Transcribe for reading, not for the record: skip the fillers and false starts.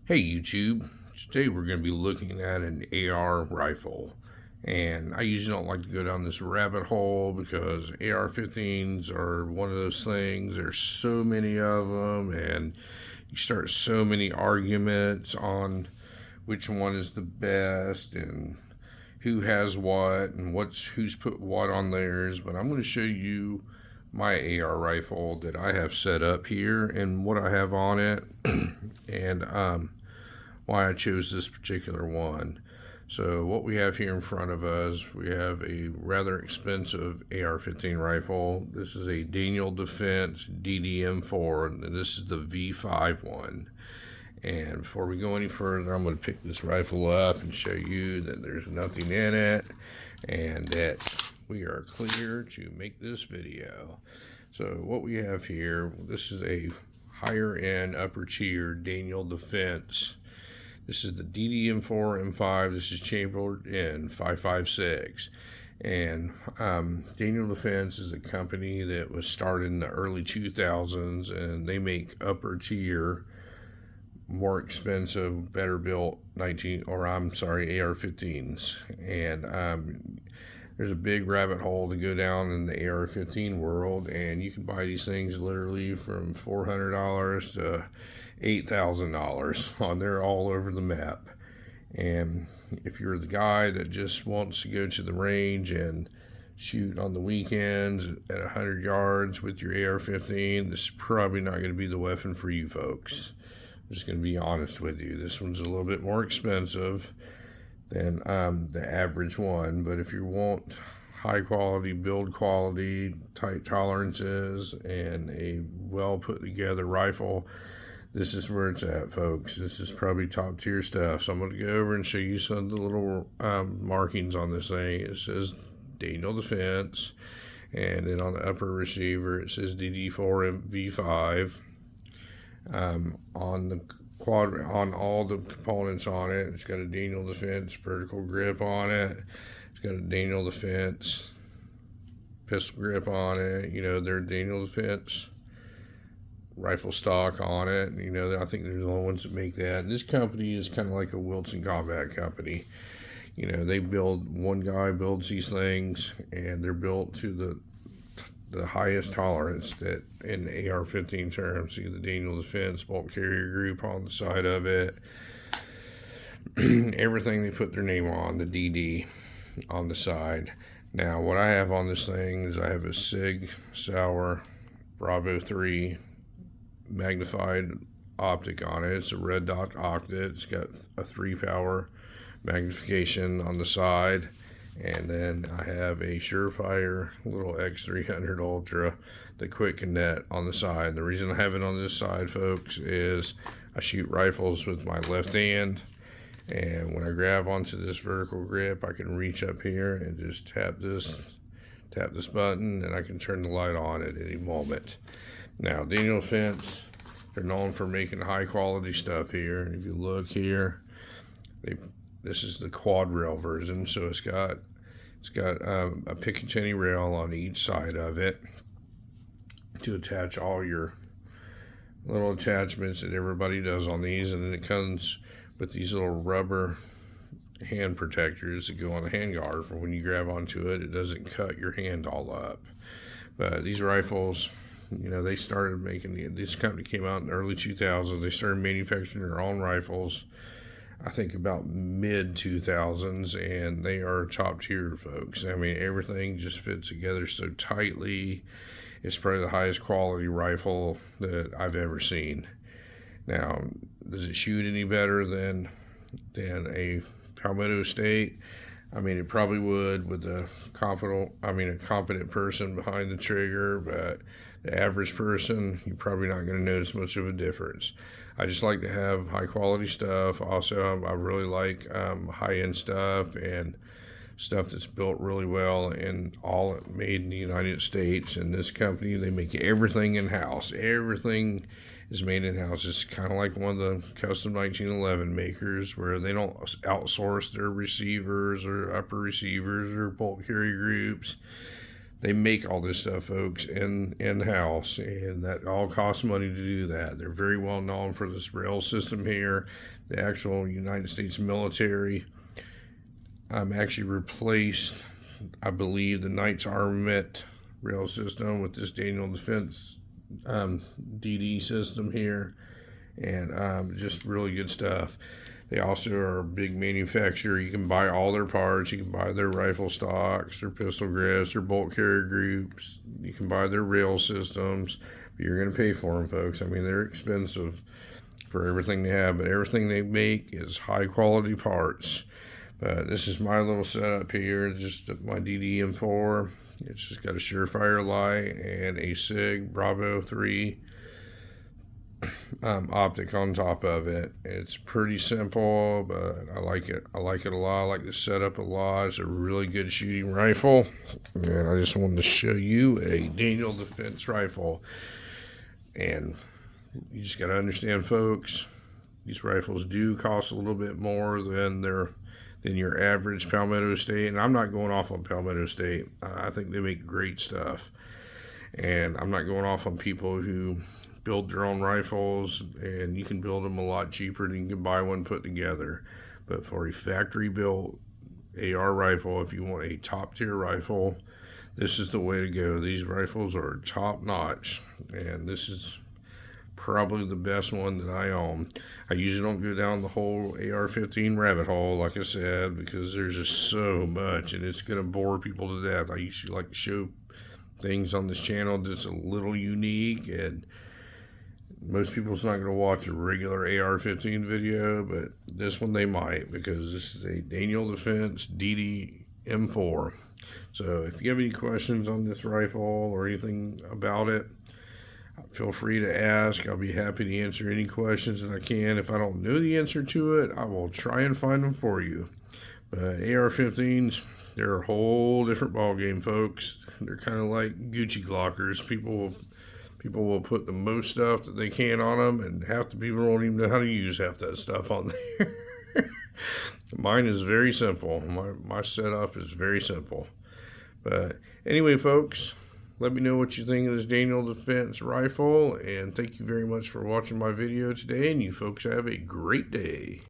Hey YouTube, today we're going to be looking at an AR rifle, and I usually don't like to go down this rabbit hole because AR-15s are one of those things. There's so many of them, and you start so many arguments on which one is the best and who has what and who's put what on theirs. But I'm going to show you my AR rifle that I have set up here and what I have on it and why I chose this particular one. So what we have here in front of us, we have a rather expensive AR-15 rifle. This is a Daniel Defense DDM4, and this is the V5 one. And before we go any further, I'm going to pick this rifle up and show you that there's nothing in it and that we are clear to make this video. So what we have here, this is a higher end, upper tier Daniel Defense. This is the DDM4 M5. This is chambered in 5.56. And Daniel Defense is a company that was started in the early 2000s, and they make upper tier, more expensive, better built AR-15s. And there's a big rabbit hole to go down in the AR-15 world, and you can buy these things literally from $400 to $8,000 they're all over the map. And if you're the guy that just wants to go to the range and shoot on the weekends at 100 yards with your AR-15, this is probably not going to be the weapon for you folks. I'm just going to be honest with you. This one's a little bit more expensive than the average one, but if you want high quality, build quality, tight tolerances, and a well put together rifle, this is where it's at, folks. This is probably top tier stuff. So I'm going to go over and show you some of the little markings on this thing. It says Daniel Defense, and then on the upper receiver it says DD4 V5. On the quad, on all the components on it, it's got a Daniel Defense vertical grip on it. It's got a Daniel Defense pistol grip on it. You know, they're Daniel Defense rifle stock on it. You know, I think they're the only ones that make that. And this company is kind of like a Wilson Combat Company. You know, they build, one guy builds these things, and they're built to the highest tolerance that in AR-15 terms. See the Daniel Defense bulk carrier group on the side of it. Everything they put their name on, the DD on the side. Now what I have on this thing is I have a Sig Sauer Bravo 3 magnified optic on it. It's a red dot optic. It's got a 3-power magnification on the side. And then I have a Surefire little X300 Ultra, the quick connect on the side. The reason I have it on this side, folks, is I shoot rifles with my left hand, and when I grab onto this vertical grip, I can reach up here and just tap this button, and I can turn the light on at any moment. Now, Daniel Defense, they're known for making high quality stuff here. If you look here, this is the quad rail version, so it's got a Picatinny rail on each side of it to attach all your little attachments that everybody does on these, and then it comes with these little rubber hand protectors that go on the handguard for when you grab onto it. It doesn't cut your hand all up. But these rifles, you know, they started making, this company came out in the early 2000s. They started manufacturing their own rifles, I think about mid-2000s, and they are top tier, folks. I mean, everything just fits together so tightly. It's probably the highest quality rifle that I've ever seen. Now, does it shoot any better than a Palmetto State? I mean, it probably would with a competent person behind the trigger, but the average person, you're probably not going to notice much of a difference. I just like to have high quality stuff. Also, I really like high-end stuff and stuff that's built really well and all made in the United States. And this company, they make everything in-house. Everything is made in-house. It's kind of like one of the custom 1911 makers where they don't outsource their receivers or upper receivers or bulk carrier groups. They make all this stuff, folks, in-house, and that all costs money to do that. They're very well known for this rail system here. The actual United States military actually replaced, I believe, the Knights Armament rail system with this Daniel Defense DD system here, and just really good stuff. They also are a big manufacturer. You can buy all their parts. You can buy their rifle stocks, their pistol grips, their bolt carrier groups. You can buy their rail systems, but you're going to pay for them, folks. I mean, they're expensive for everything they have, but everything they make is high quality parts. But this is my little setup here, just my DDM4. It's just got a Surefire light and a SIG Bravo 3 optic on top of it. It's pretty simple, but I like it. I like it a lot. I like the setup a lot. It's a really good shooting rifle, and I just wanted to show you a Daniel Defense rifle. And you just got to understand, folks, these rifles do cost a little bit more than your average Palmetto State, and I'm not going off on Palmetto State. I think they make great stuff, and I'm not going off on people who build their own rifles, and you can build them a lot cheaper than you can buy one put together. But for a factory built AR rifle, if you want a top tier rifle, this is the way to go. These rifles are top notch, and this is probably the best one that I own. I usually don't go down the whole AR-15 rabbit hole, like I said, because there's just so much, and it's going to bore people to death. I usually like to show things on this channel that's a little unique, and most people's not going to watch a regular AR-15 video, but this one they might, because this is a Daniel Defense DDM4. So if you have any questions on this rifle or anything about it, feel free to ask. I'll be happy to answer any questions that I can. If I don't know the answer to it, I will try and find them for you. But AR-15s, they're a whole different ballgame, folks. They're kind of like Gucci Glockers. People will put the most stuff that they can on them, and half the people don't even know how to use half that stuff on there. Mine is very simple. My setup is very simple. But anyway, folks, let me know what you think of this Daniel Defense rifle, and thank you very much for watching my video today, and you folks have a great day.